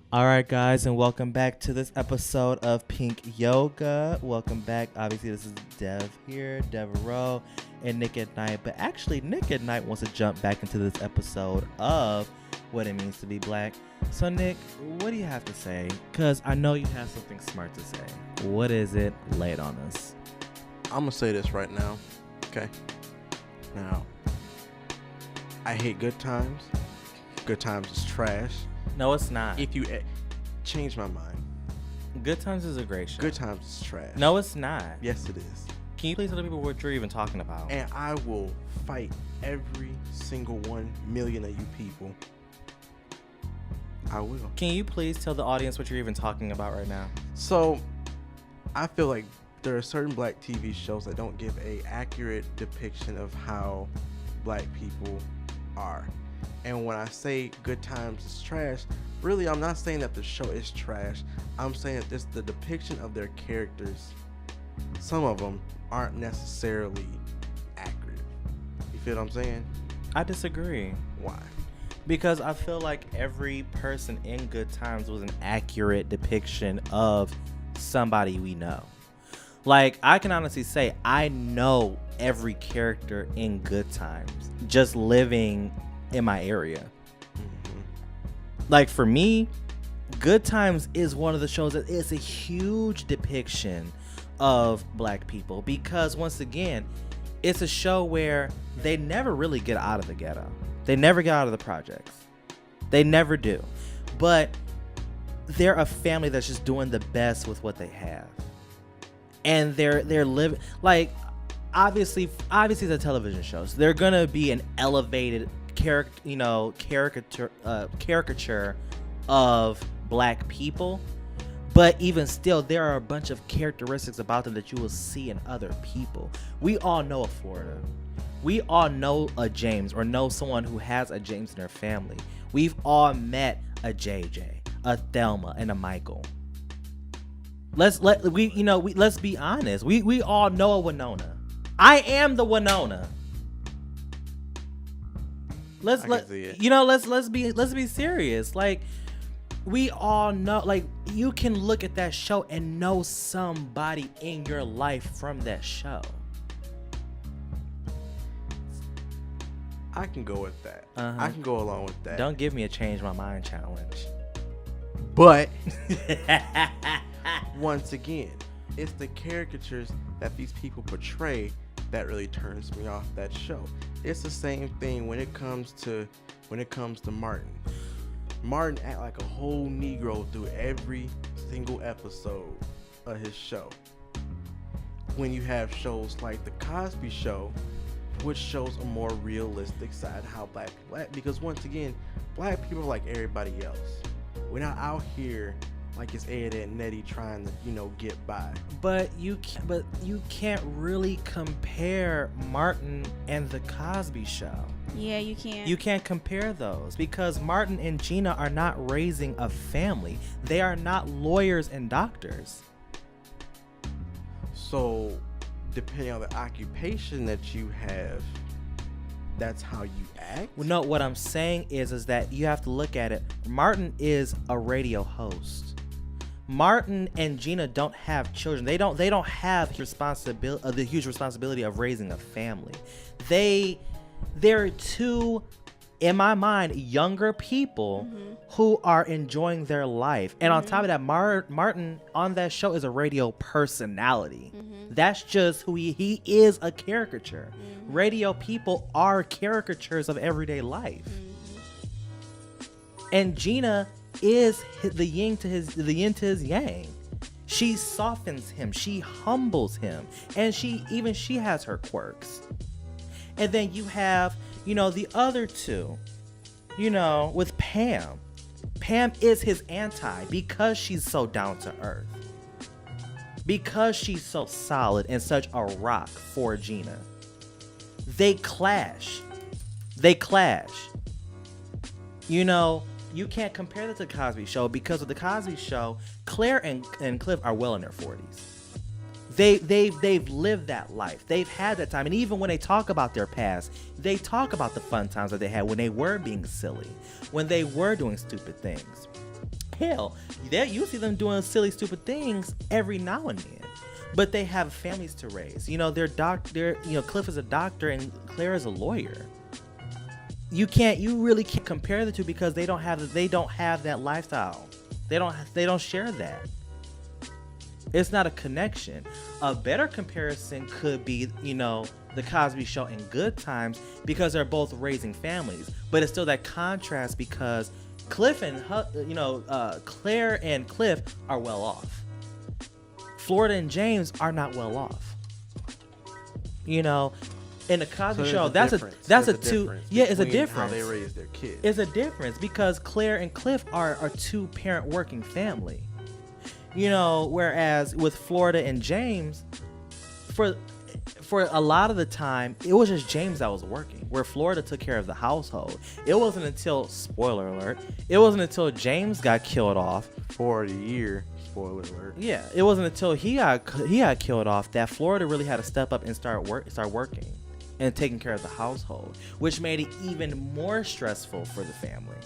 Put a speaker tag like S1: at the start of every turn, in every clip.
S1: All right, guys, and welcome back to this episode of Pink Yoga. Welcome back. Obviously, this is Dev here, Devereaux, and Nick at Night. But actually, Nick at Night wants to jump back into this episode of what it means to be black. So, Nick, what do you have to say? Because I know you have something smart to say. What is it? Lay it on us.
S2: I'm going to say this right now, okay? Now, I hate Good Times. Good Times is trash.
S1: No, it's not.
S2: If you change my mind.
S1: Good Times is a great show.
S2: Good Times is trash.
S1: No, it's not.
S2: Yes, it is.
S1: Can you please tell the people what you're even talking about?
S2: And I will fight every single 1 million of you people. I will.
S1: Can you please tell the audience what you're even talking about right now?
S2: So, I feel like there are certain black TV shows that don't give a accurate depiction of how black people are. And when I say Good Times is trash, really I'm not saying that the show is trash. I'm saying that the depiction of their characters, some of them aren't necessarily accurate. You feel what I'm saying?
S1: I disagree.
S2: Why?
S1: Because I feel like every person in Good Times was an accurate depiction of somebody we know. Like, I can honestly say I know every character in Good Times just living in my area. Mm-hmm. Like, for me, Good Times is one of the shows that is a huge depiction of black people because, once again, it's a show where they never really get out of the ghetto. They never get out of the projects. They never do. But they're a family that's just doing the best with what they have. And they're living, like, obviously the television shows, they're gonna be an elevated caricature of black people, but even still there are a bunch of characteristics about them that you will see in other people. We all know a Florida. We all know a James or know someone who has a James in their family. We've all met a JJ, a Thelma, and a Michael. Let's be honest. We all know a Winona. I am the Winona. Let's be serious. Like, we all know, like, you can look at that show and know somebody in your life from that show.
S2: I can go with that.
S1: Uh-huh.
S2: I can go along with that.
S1: Don't give me a change my mind challenge.
S2: But once again, it's the caricatures that these people portray that really turns me off that show. It's the same thing when it comes to Martin. Martin act like a whole Negro through every single episode of his show. When you have shows like The Cosby Show, which shows a more realistic side of how black people act, because once again, black people are like everybody else. We're not out here like it's Ed and Nettie trying to, get by. But
S1: you can't really compare Martin and The Cosby Show.
S3: Yeah, you can't.
S1: You can't compare those because Martin and Gina are not raising a family. They are not lawyers and doctors.
S2: So, depending on the occupation that you have, that's how you act?
S1: Well, no, what I'm saying is that you have to look at it. Martin is a radio host. Martin and Gina don't have children. They don't have the huge responsibility of raising a family. They're two, in my mind, younger people who are enjoying their life. And on top of that, Martin on that show is a radio personality. That's just who he is, a caricature. Radio people are caricatures of everyday life. And Gina is the yin to his yang. She softens him, she humbles him, and she has her quirks. And then you have, the other two, with Pam. Pam is his anti because she's so down to earth. Because she's so solid and such a rock for Gina. They clash. You can't compare that to the Cosby Show because of the Cosby Show, Claire and Cliff are well in their 40s. They've lived that life. They've had that time. And even when they talk about their past, they talk about the fun times that they had when they were being silly, when they were doing stupid things. Hell, you see them doing silly, stupid things every now and then. But they have families to raise. You know, Cliff is a doctor and Claire is a lawyer. You really can't compare the two because they don't have that lifestyle. They don't share that. It's not a connection. A better comparison could be, you know, the Cosby Show and Good Times, because they're both raising families. But it's still that contrast because Cliff and Claire and Cliff are well off. Florida and James are not well off. You know, in the Cosby Show, it's a difference.
S2: How they raise their kids.
S1: It's a difference because Claire and Cliff are a two-parent working family. You know, whereas with Florida and James, for a lot of the time, it was just James that was working, where Florida took care of the household. It wasn't until, spoiler alert, it wasn't until James got killed off.
S2: For the year, spoiler alert.
S1: Yeah, it wasn't until he got killed off that Florida really had to step up and start working and taking care of the household, which made it even more stressful for the family.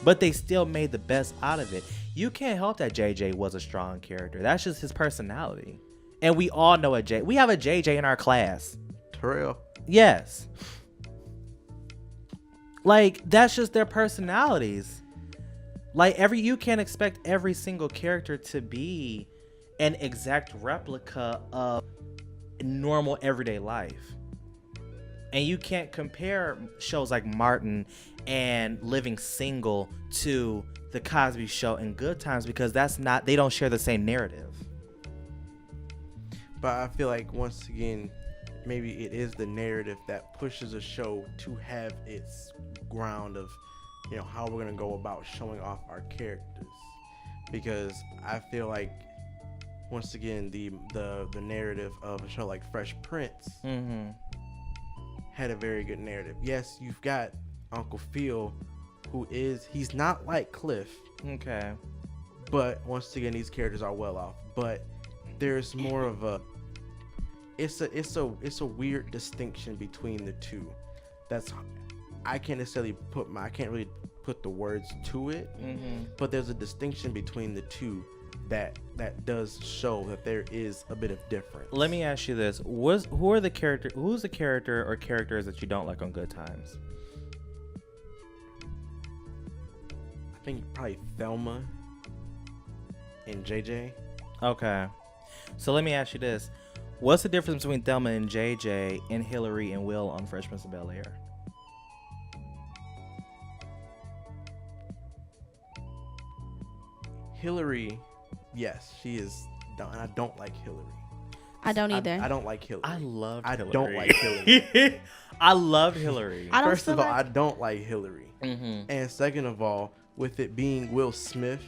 S1: But they still made the best out of it. You can't help that JJ was a strong character. That's just his personality. And we all know we have a JJ in our class.
S2: Terrell.
S1: Yes. Like, that's just their personalities. Like, you can't expect every single character to be an exact replica of normal everyday life. And you can't compare shows like Martin and Living Single to the Cosby Show and Good Times because they don't share the same narrative.
S2: But I feel like, once again, maybe it is the narrative that pushes a show to have its ground of, you know, how we're going to go about showing off our characters. Because I feel like, once again, the narrative of a show like Fresh Prince had a very good narrative. Yes, you've got Uncle Phil, he's not like Cliff.
S1: Okay.
S2: But once again, these characters are well off. But there's more of it's a weird distinction between the two. I can't really put the words to it. But there's a distinction between the two that does show that there is a bit of difference.
S1: Let me ask you this: who's the character or characters that you don't like on Good Times?
S2: I think probably Thelma and JJ.
S1: Okay, so let me ask you this: what's the difference between Thelma and JJ and Hillary and Will on Fresh Prince of Bel-Air?
S2: Hillary, yes, she is dumb, and I don't like Hillary.
S3: I don't either.
S2: I don't like Hillary.
S1: I loved Hillary.
S2: I don't like Hillary.
S1: I loved Hillary.
S2: First of all, I don't like Hillary. And second of all, with it being Will Smith,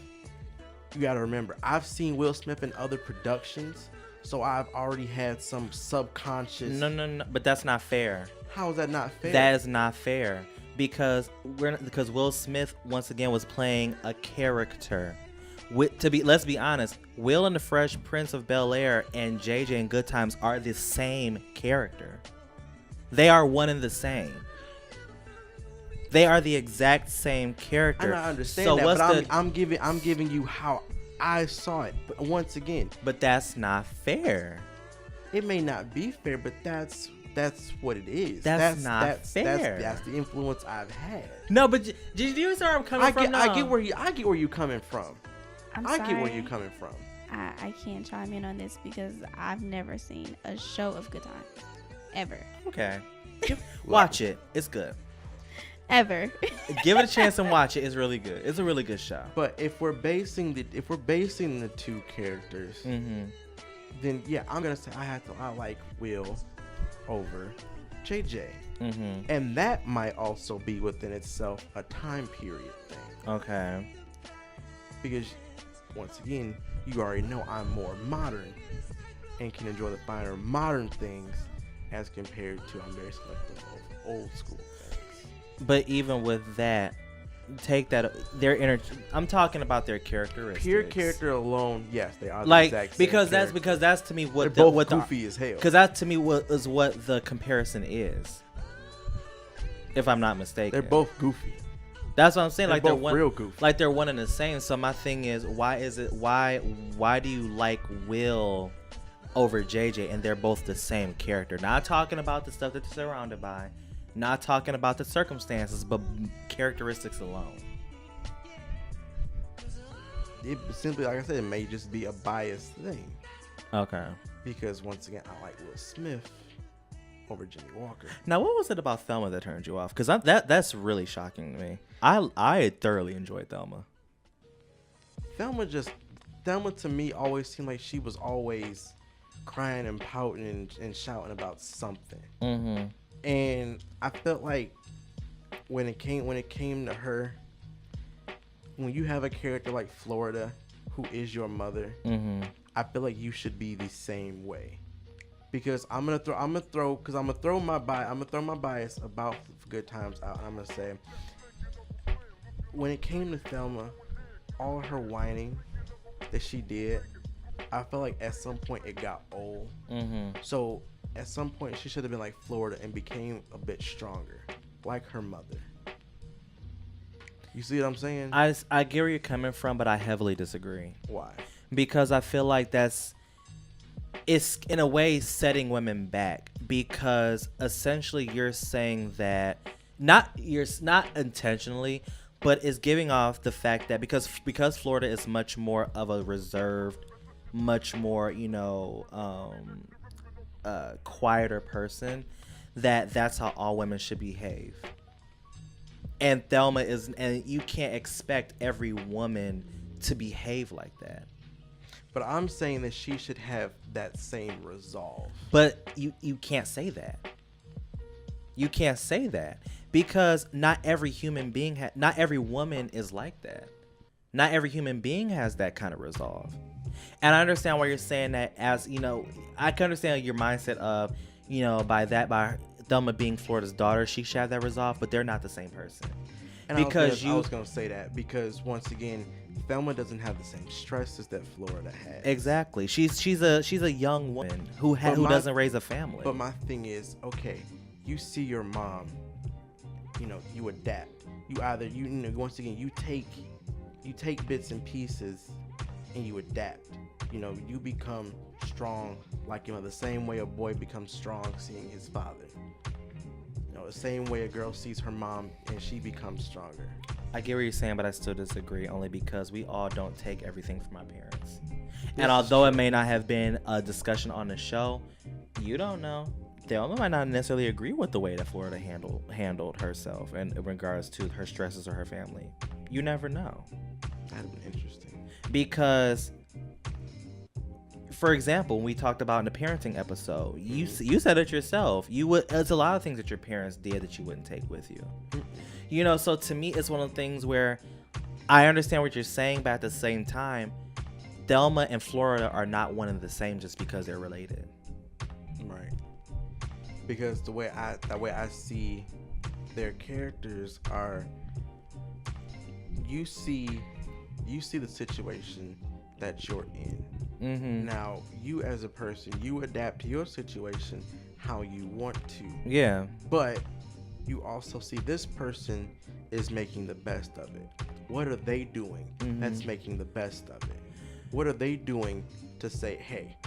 S2: you got to remember, I've seen Will Smith in other productions, so I've already had some subconscious.
S1: No, but that's not fair.
S2: How is that not fair?
S1: That is not fair because Will Smith once again was playing a character. Let's be honest, Will and the Fresh Prince of Bel-Air and JJ in Good Times are the same character. They are one and the same. They are the exact same character.
S2: I understand that, but I'm giving you how I saw it. But once again,
S1: but that's not fair.
S2: It may not be fair, but that's what it is.
S1: That's not fair.
S2: That's the influence I've had.
S1: No, but did you see where I'm coming from?
S2: I get where you're coming from.
S3: I
S2: get where you're coming from.
S3: I can't chime in on this because I've never seen a show of Good Times. Ever.
S1: Okay. Watch it. It's good.
S3: Ever.
S1: Give it a chance and watch it. It's really good. It's a really good show.
S2: But if we're basing the two characters, then yeah, I'm gonna say I like Will over JJ. And that might also be within itself a time period thing.
S1: Okay.
S2: Because once again, you already know I'm more modern and can enjoy the finer modern things as compared to I'm very selective of old school things.
S1: But even with that, take that I'm talking about their characteristics.
S2: Pure character alone, yes, they are
S1: like
S2: the exact same
S1: because
S2: character.
S1: that's to me what
S2: they're both goofy as hell.
S1: Because that to me is what the comparison is. If I'm not mistaken,
S2: they're both goofy.
S1: That's what I'm saying. Like they're
S2: both
S1: one,
S2: real goofy.
S1: like they're one and the same. So my thing is, why do you like Will over JJ, and they're both the same character? Not talking about the stuff that they're surrounded by, not talking about the circumstances, but characteristics alone.
S2: It simply, like I said, it may just be a biased thing.
S1: Okay.
S2: Because once again, I like Will Smith over Jimmy Walker.
S1: Now, what was it about Thelma that turned you off? Because that's really shocking to me. I thoroughly enjoyed Thelma.
S2: Thelma to me always seemed like she was always crying and pouting and shouting about something.
S1: Mm-hmm.
S2: And I felt like when it came to her, when you have a character like Florida, who is your mother,
S1: Mm-hmm.
S2: I feel like you should be the same way. Because I'm gonna throw my bias about Good Times out. I'm gonna say, when it came to Thelma, all her whining that she did, I felt like at some point it got old.
S1: Mm-hmm.
S2: So at some point she should have been like Florida and became a bit stronger, like her mother. You see what I'm saying?
S1: I get where you're coming from, but I heavily disagree.
S2: Why?
S1: Because I feel like it's in a way setting women back, because essentially you're saying that not intentionally, but it's giving off the fact that because Florida is much more of a reserved, much more quieter person, that's how all women should behave. And Thelma is, and you can't expect every woman to behave like that.
S2: But I'm saying that she should have that same resolve.
S1: But you can't say that. You can't say that, because not every human being, not every woman is like that. Not every human being has that kind of resolve. And I understand why you're saying that, as I can understand your mindset of, by Thelma being Florida's daughter, she should have that resolve, but they're not the same person.
S2: And I was gonna say that because once again, Thelma doesn't have the same stresses that Florida has.
S1: Exactly. She's a young woman who doesn't raise a family.
S2: But my thing is, okay, you see your mom, you adapt. You either once again you take bits and pieces and you adapt. You become strong, like the same way a boy becomes strong seeing his father. The same way a girl sees her mom and she becomes stronger.
S1: I get what you're saying, but I still disagree, only because we all don't take everything from our parents. And although it may not have been a discussion on the show, you don't know. Thelma might not necessarily agree with the way that Florida handled herself in regards to her stresses or her family. You never know.
S2: That'd been interesting.
S1: Because, for example, when we talked about in the parenting episode, you said it yourself. It's a lot of things that your parents did that you wouldn't take with you. So to me, it's one of the things where I understand what you're saying, but at the same time, Thelma and Florida are not one and the same just because they're related.
S2: Right. Because the way I see their characters are, you see the situation that you're in.
S1: Mm-hmm.
S2: Now, you as a person, you adapt to your situation how you want to.
S1: Yeah.
S2: But you also see this person is making the best of it. What are they doing that's making the best of it? What are they doing to say, hey,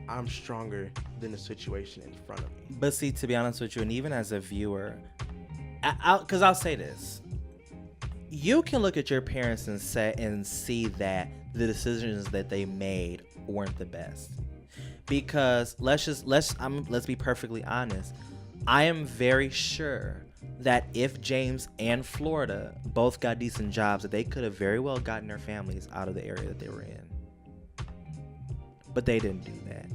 S2: I'm stronger than the situation in front of me?
S1: But see, to be honest with you, and even as a viewer, because I'll say this, you can look at your parents and see that the decisions that they made weren't the best. Because let's be perfectly honest. I am very sure that if James and Florida both got decent jobs, that they could have very well gotten their families out of the area that they were in. But they didn't do that.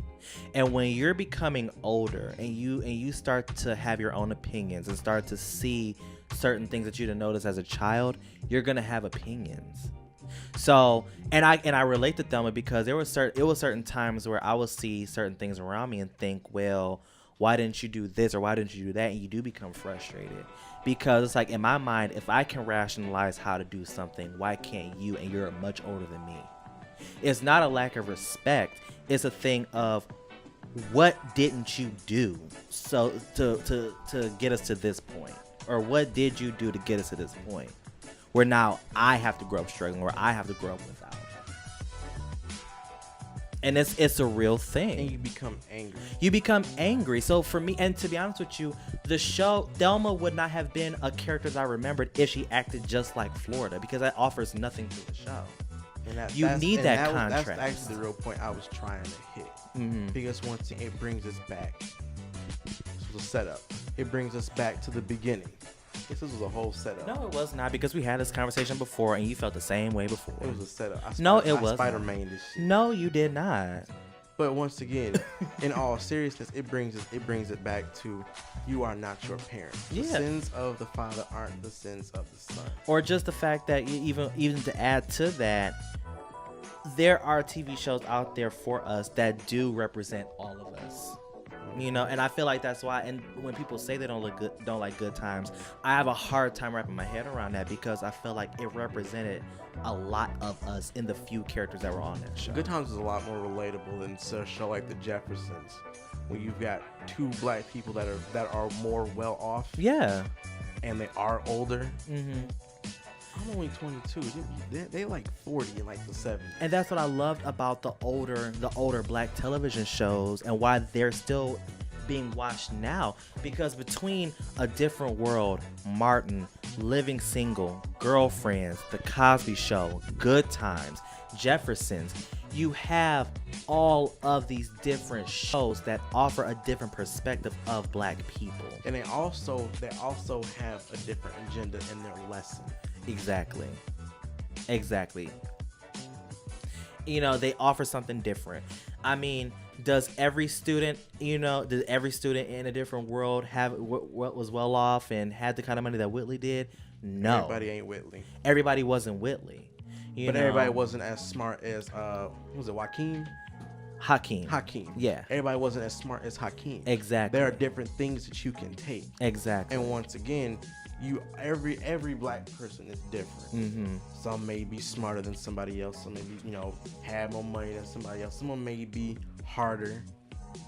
S1: And when you're becoming older and you start to have your own opinions and start to see certain things that you didn't notice as a child, you're gonna have opinions. So, and I relate to Thelma because it was certain times where I would see certain things around me and think, well, why didn't you do this or why didn't you do that? And you do become frustrated because it's like, in my mind, if I can rationalize how to do something, why can't you? And you're much older than me. It's not a lack of respect. It's a thing of, what didn't you do so to get us to this point? Or what did you do to get us to this point? where now I have to grow up struggling, where I have to grow up without. And it's a real thing.
S2: And you become angry.
S1: You become angry. So for me, and to be honest with you, the show, Thelma would not have been a character that I remembered if she acted just like Florida, because that offers nothing to the show.
S2: And
S1: You need that contrast.
S2: That's actually the real point I was trying to hit.
S1: Mm-hmm.
S2: Because once again, it brings us back. This was a setup. It brings us back to the beginning. This was a whole setup.
S1: No, it was not, because we had this conversation before and you felt the same way before.
S2: It was a setup.
S1: It was
S2: Spider-Man this shit.
S1: No, you did not.
S2: But once again, in all seriousness, it brings it back to you are not your parents. The
S1: Yeah.
S2: sins of the father aren't the sins of the son.
S1: Or just the fact that even to add to that, there are TV shows out there for us that do represent all of us. You know, and I feel like that's why. And when people say they don't like Good Times, I have a hard time wrapping my head around that, because I feel like it represented a lot of us in the few characters that were on that show.
S2: Good Times is a lot more relatable than a show like The Jeffersons, where you've got two black people that are more well off.
S1: Yeah.
S2: And they are older.
S1: Mm-hmm.
S2: I'm only 22. They like 40 in like the 70s.
S1: And that's what I loved about the older black television shows, and why they're still being watched now. Because between A Different World, Martin, Living Single, Girlfriends, The Cosby Show, Good Times, Jeffersons, you have all of these different shows that offer a different perspective of black people.
S2: And they also have a different agenda in their lesson.
S1: Exactly. You know, they offer something different. I mean, does every student in A Different World have what was well off and had the kind of money that Whitley did? No.
S2: Everybody ain't Whitley.
S1: Everybody wasn't Whitley.
S2: But everybody wasn't as smart as was it Hakeem? Hakeem.
S1: Yeah.
S2: Everybody wasn't as smart as Hakeem.
S1: Exactly.
S2: There are different things that you can take.
S1: Exactly.
S2: And once again, every black person is different.
S1: Mm-hmm.
S2: Some may be smarter than somebody else. Some may be, have more money than somebody else. Someone may be harder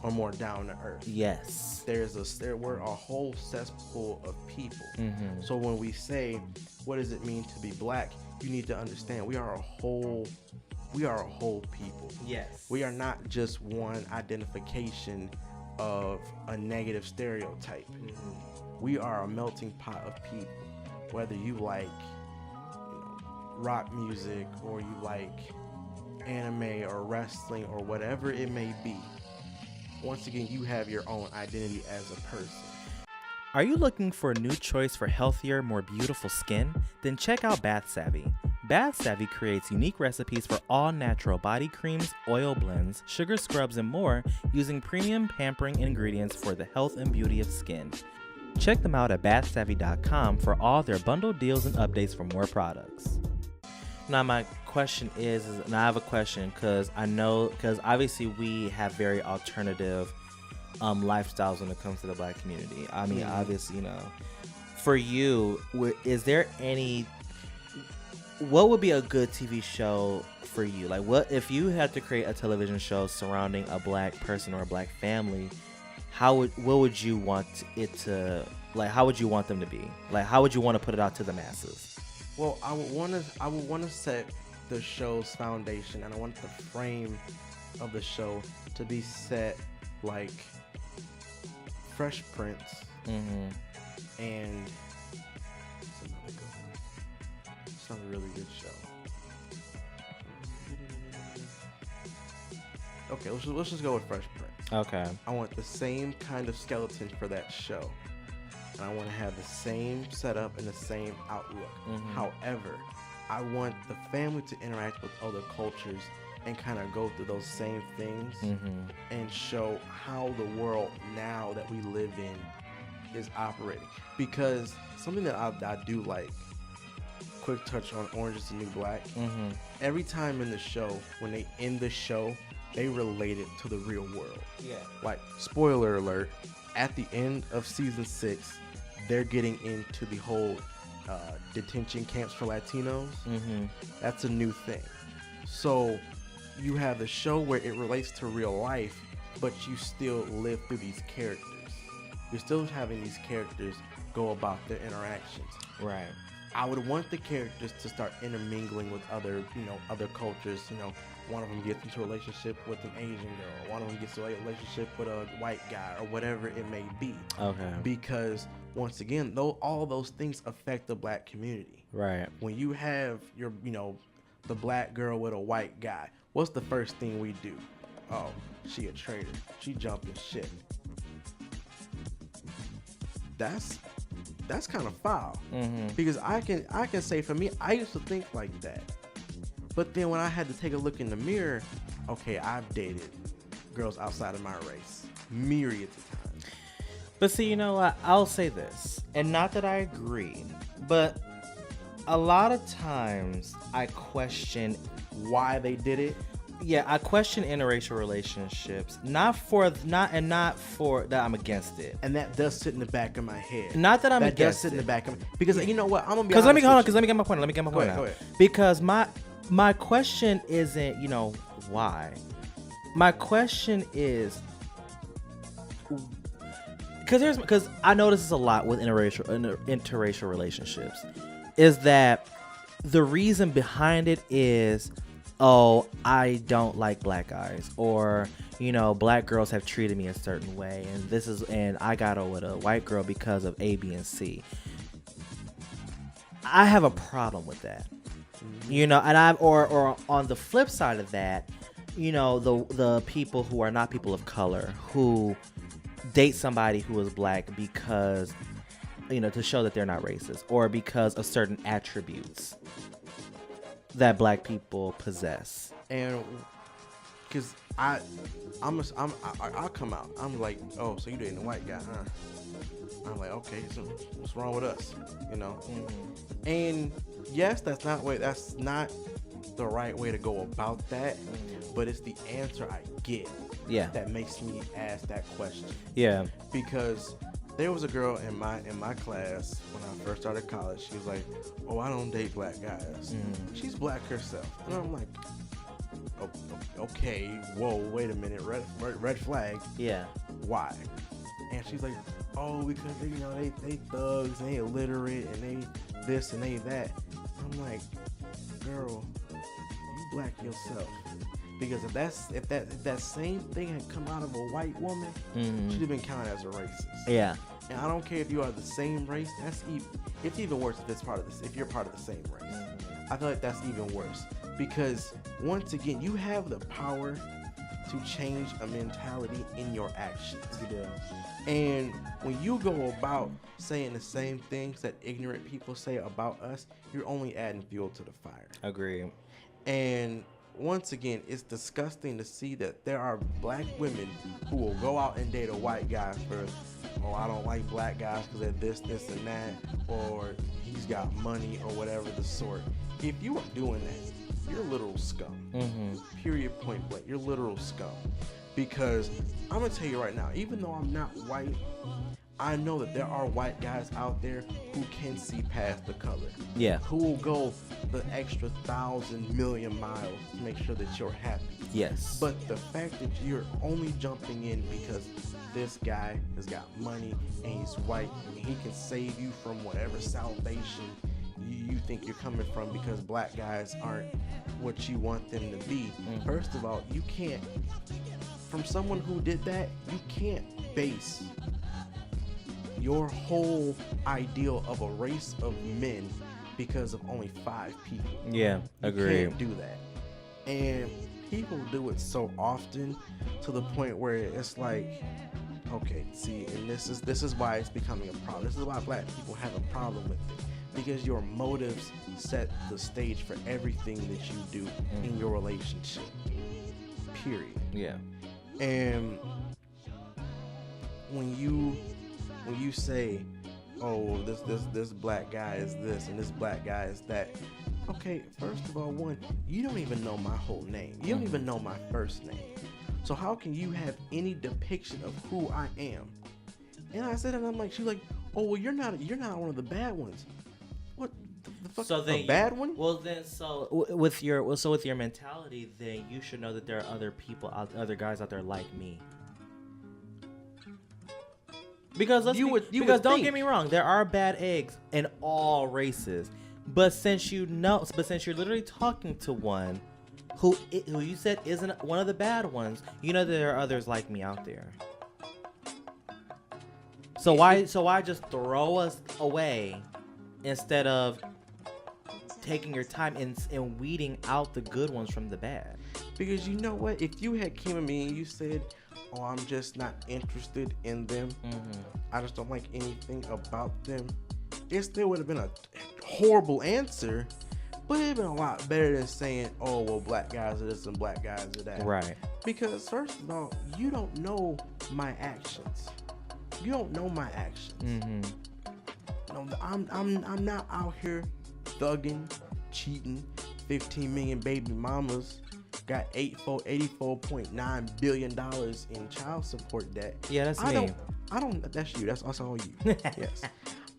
S2: or more down to earth.
S1: Yes.
S2: We're a whole cesspool of people.
S1: Mm-hmm.
S2: So when we say, what does it mean to be black? You need to understand we are a whole people.
S1: Yes.
S2: We are not just one identification of a negative stereotype.
S1: Mm-hmm.
S2: We are a melting pot of people. Whether you like, rock music, or you like anime or wrestling or whatever it may be. Once again, you have your own identity as a person.
S1: Are you looking for a new choice for healthier, more beautiful skin? Then check out Bath Savvy. Bath Savvy creates unique recipes for all natural body creams, oil blends, sugar scrubs, and more using premium pampering ingredients for the health and beauty of skin. Check them out at bathsavvy.com for all their bundled deals and updates for more products. Now my question is and I have a question because obviously we have very alternative lifestyles when it comes to the black community. I mean, obviously, for you, is there what would be a good TV show for you? Like, what if you had to create a television show surrounding a black person or a black family? What would you want it to, like, how would you want them to be? Like, how would you want to put it out to the masses?
S2: Well, I would want to set the show's foundation, and I want the frame of the show to be set like Fresh Prince, and it's another good one. It's another really good show. Okay, let's just go with Fresh Prince.
S1: Okay.
S2: I want the same kind of skeleton for that show. And I want to have the same setup and the same outlook. However, I want the family to interact with other cultures and kind of go through those same things and show how the world now that we live in is operating. Because something that I do like, quick touch on Orange is the New Black, every time in the show, when they end the show, they relate it to the real world. Yeah. Like, spoiler alert, at the end of season 6, they're getting into the whole detention camps for Latinos. That's a new thing. So you have the show where it relates to real life, but you still live through these characters. You're still having these characters go about their interactions.
S1: Right.
S2: I would want the characters to start intermingling with other, other cultures. One of them gets into a relationship with an Asian girl. One of them gets into a relationship with a white guy, or whatever it may be.
S1: Okay.
S2: Because once again, all those things affect the black community.
S1: Right.
S2: When you have your, the black girl with a white guy, what's the first thing we do? Oh, she a traitor. She jumping shit. That's kind of foul.
S1: Mm-hmm.
S2: Because I can say for me, I used to think like that. But then when I had to take a look in the mirror, okay, I've dated girls outside of my race myriads of times.
S1: But see, you know what? I'll say this, and not that I agree, but a lot of times I question
S2: Why they did it?
S1: Yeah, I question interracial relationships, not for that I'm against it.
S2: And that does sit in the back of my head.
S1: Not that I'm
S2: that
S1: against
S2: does sit
S1: it.
S2: in the back of me. Because you know what? I'm gonna be
S1: Because
S2: honest
S1: let me get my point. Let me get my point
S2: Go
S1: out.
S2: ahead.
S1: Because my question isn't, why. My question is, because I notice this a lot with interracial relationships, is that the reason behind it is, oh, I don't like black guys, or black girls have treated me a certain way, and I got over with a white girl because of A, B, and C. I have a problem with that, or on the flip side of that, the people who are not people of color who date somebody who is black because, to show that they're not racist, or because of certain attributes that black people possess.
S2: And because I'll come out. I'm like, oh, so you dating a white guy, huh? I'm like, okay, so what's wrong with us?
S1: Mm-hmm.
S2: And yes, that's not the right way to go about that, but it's the answer I get.
S1: Yeah.
S2: That makes me ask that question.
S1: Yeah.
S2: Because there was a girl in my class when I first started college. She was like, "Oh, I don't date black guys." She's black herself, and I'm like, oh, "Okay, whoa, wait a minute, red flag."
S1: Yeah.
S2: Why? And she's like, "Oh, because they thugs, and they illiterate, and they this and they that." I'm like, "Girl, you black yourself." Because if that same thing had come out of a white woman, she'd have been counted as a racist.
S1: Yeah.
S2: And I don't care if you are the same race. It's even worse if you're part of the same race. I feel like that's even worse, because once again, you have the power to change a mentality in your actions.
S1: You do.
S2: And when you go about saying the same things that ignorant people say about us, you're only adding fuel to the fire.
S1: Agree.
S2: And once again, it's disgusting to see that there are black women who will go out and date a white guy for, oh, I don't like black guys because they're this, and that, or he's got money, or whatever the sort. If you are doing that, you're literal scum. Period, point blank. You're literal scum. Because I'm going to tell you right now, even though I'm not white, I know that there are white guys out there who can see past the color.
S1: Yeah.
S2: Who will go the extra 1,000 million miles to make sure that you're happy.
S1: Yes.
S2: But the fact that you're only jumping in because this guy has got money and he's white and he can save you from whatever salvation you think you're coming from, because black guys aren't what you want them to be. First of all, you can't, from someone who did that, you can't base your whole ideal of a race of men because of only 5 people.
S1: Yeah, agree.
S2: You can't do that. And people do it so often to the point where it's like, okay, see, and this is why it's becoming a problem. This is why black people have a problem with it. Because your motives set the stage for everything that you do in your relationship. Period.
S1: Yeah.
S2: And when you say, oh, this black guy is this and this black guy is that, okay, first of all, one, you don't even know my whole name. You don't even know my first name. So how can you have any depiction of who I am? And I said, and I'm like, she's like, oh, well, you're not one of the bad ones. What the fuck?
S1: So then,
S2: a bad one?
S1: Well, then, with your mentality, then you should know that there are other guys out there like me. Because don't get me wrong, there are bad eggs in all races. But since you're literally talking to one who you said isn't one of the bad ones, you know there are others like me out there. So why just throw us away instead of taking your time and weeding out the good ones from the bad?
S2: Because you know what? If you had came to me and you said, "Oh, I'm just not interested in them. I just don't like anything about them," it still would have been a horrible answer, but it'd been a lot better than saying, "Oh, well, black guys are this and black guys are that."
S1: Right.
S2: Because first of all, you don't know my actions. You don't know my actions. No, I'm not out here thugging, cheating, 15 million baby mamas, got $84.9 billion in child support debt.
S1: Yeah, that's me.
S2: That's you. That's all you. Yes.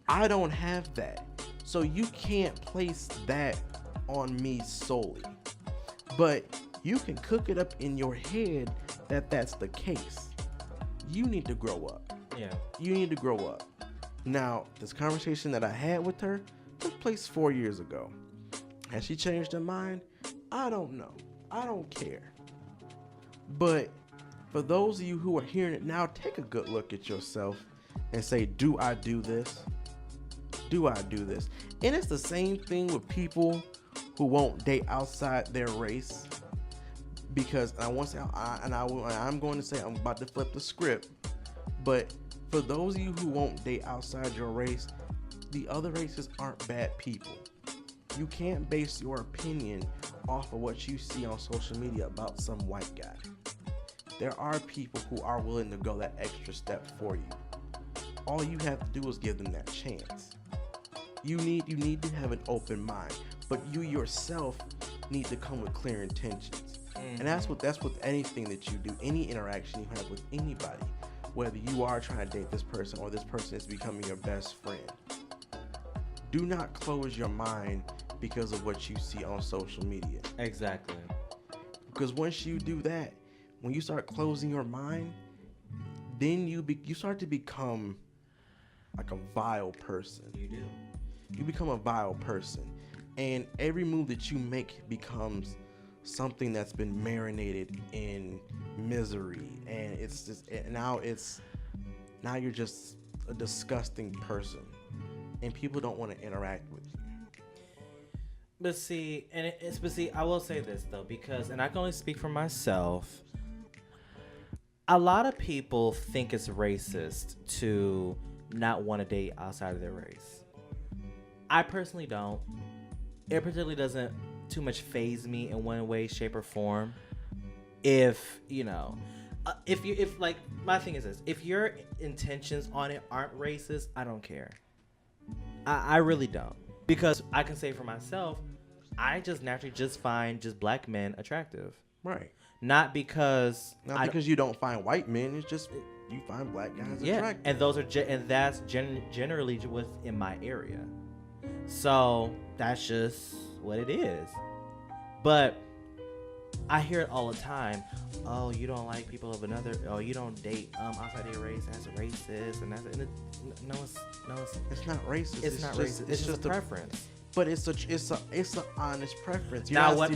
S2: I don't have that. So you can't place that on me solely. But you can cook it up in your head that that's the case. You need to grow up.
S1: Yeah.
S2: You need to grow up. Now, this conversation that I had with her took place 4 years ago. Has she changed her mind? I don't know. I don't care. But for those of you who are hearing it now, take a good look at yourself and say, do I do this? Do I do this? And it's the same thing with people who won't date outside their race. Because I'm going to say, I'm about to flip the script, but for those of you who won't date outside your race, the other races aren't bad people. You can't base your opinion off of what you see on social media about some white guy. There are people who are willing to go that extra step for you. All you have to do is give them that chance. You need to have an open mind, but you yourself need to come with clear intentions. And that's with anything that you do, any interaction you have with anybody, whether you are trying to date this person or this person is becoming your best friend. Do not close your mind because of what you see on social media.
S1: Exactly.
S2: Because once you do that, when you start closing your mind, then you start to become like a vile person.
S1: You do.
S2: You become a vile person. And every move that you make becomes something that's been marinated in misery, and it's just now you're just a disgusting person, and people don't want to interact with you.
S1: But see, I will say this though, because, and I can only speak for myself, a lot of people think it's racist to not want to date outside of their race. I personally don't. It particularly doesn't too much faze me in one way, shape, or form. If my thing is this, if your intentions on it aren't racist, I don't care. I really don't, because I can say for myself, I just naturally just find just black men attractive.
S2: Right.
S1: Not because
S2: you don't find white men, it's just you find black guys attractive.
S1: And those are that's generally within my area. So that's just what it is. But I hear it all the time. Oh, you don't like people of another. Oh, you don't date outside your race. That's racist, and
S2: it's not racist.
S1: It's not racist. It's just a preference.
S2: But it's an honest preference.
S1: What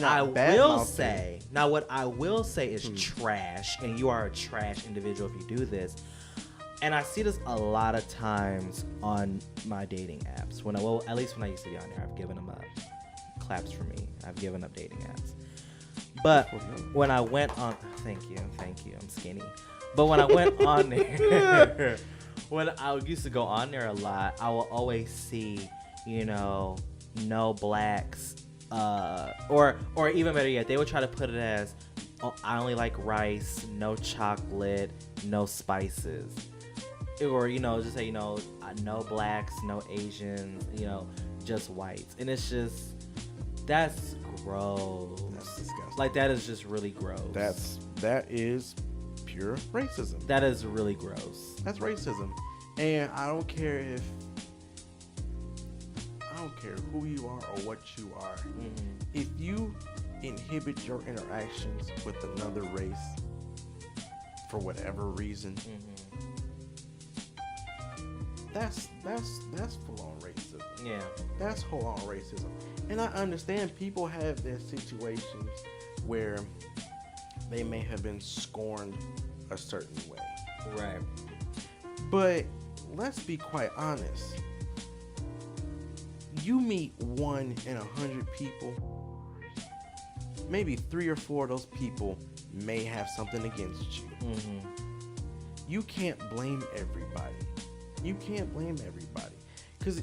S1: I will say is trash, and you are a trash individual if you do this. And I see this a lot of times on my dating apps. At least when I used to be on there, I've given them up. Claps for me. I've given up dating apps. But when I went on, thank you, I'm skinny. But when I went on there, when I used to go on there a lot, I will always see, no blacks, or even better yet, they would try to put it as, oh, I only like rice, no chocolate, no spices. Or, just say, no blacks, no Asians, just whites. And it's just, that's gross.
S2: That's disgusting.
S1: Like, that is just really gross.
S2: That is pure racism.
S1: That is really gross.
S2: That's racism. And I don't care who you are or what you are. Mm-hmm. If you inhibit your interactions with another race for whatever reason, that's full on racism.
S1: Yeah.
S2: That's whole on racism. And I understand people have their situations where they may have been scorned a certain way.
S1: Right.
S2: But let's be quite honest. You meet 1 in 100 people, maybe 3 or 4 of those people may have something against you.
S1: Mm-hmm.
S2: You can't blame everybody. You can't blame everybody. Because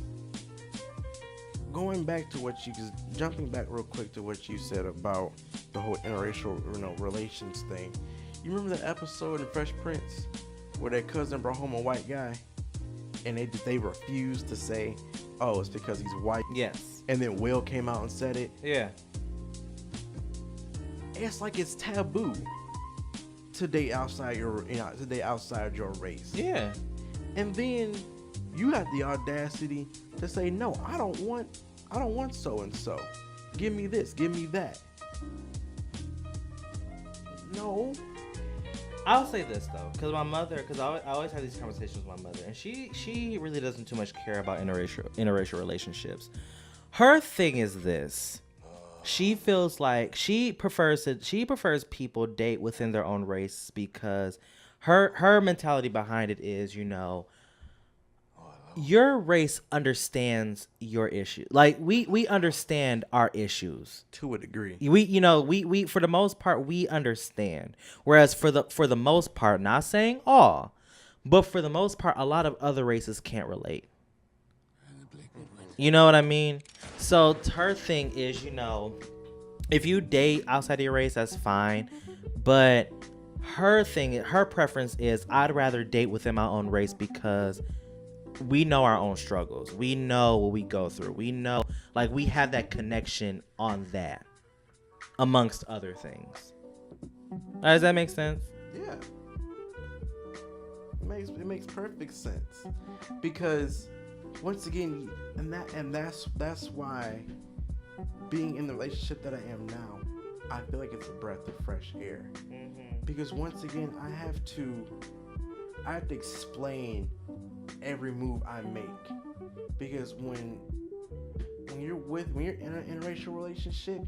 S2: going back to jumping back real quick to what you said about the whole interracial, relations thing. You remember that episode in Fresh Prince where their cousin brought home a white guy, and they refused to say, "Oh, it's because he's white."
S1: Yes.
S2: And then Will came out and said it.
S1: Yeah.
S2: It's like it's taboo to date outside your race.
S1: Yeah.
S2: And then you have the audacity to say, "No, I don't want so and so. Give me this, give me that." No.
S1: I'll say this though, because I always have these conversations with my mother, and she really doesn't too much care about interracial relationships. Her thing is this: she feels like she prefers people date within their own race because her mentality behind it is, your race understands your issue. Like we understand our issues
S2: To a degree.
S1: We for the most part we understand. Whereas for the most part, not saying all, but for the most part, a lot of other races can't relate. You know what I mean? So her thing is, if you date outside of your race, that's fine. But her preference is, I'd rather date within my own race because we know our own struggles. We know what we go through. We know, like, we have that connection on that, amongst other things. Does that make sense?
S2: Yeah. It makes perfect sense. Because once again, and that's why being in the relationship that I am now, I feel like it's a breath of fresh air. Mm-hmm. Because once again, I have to explain every move I make, because when you're in an interracial relationship,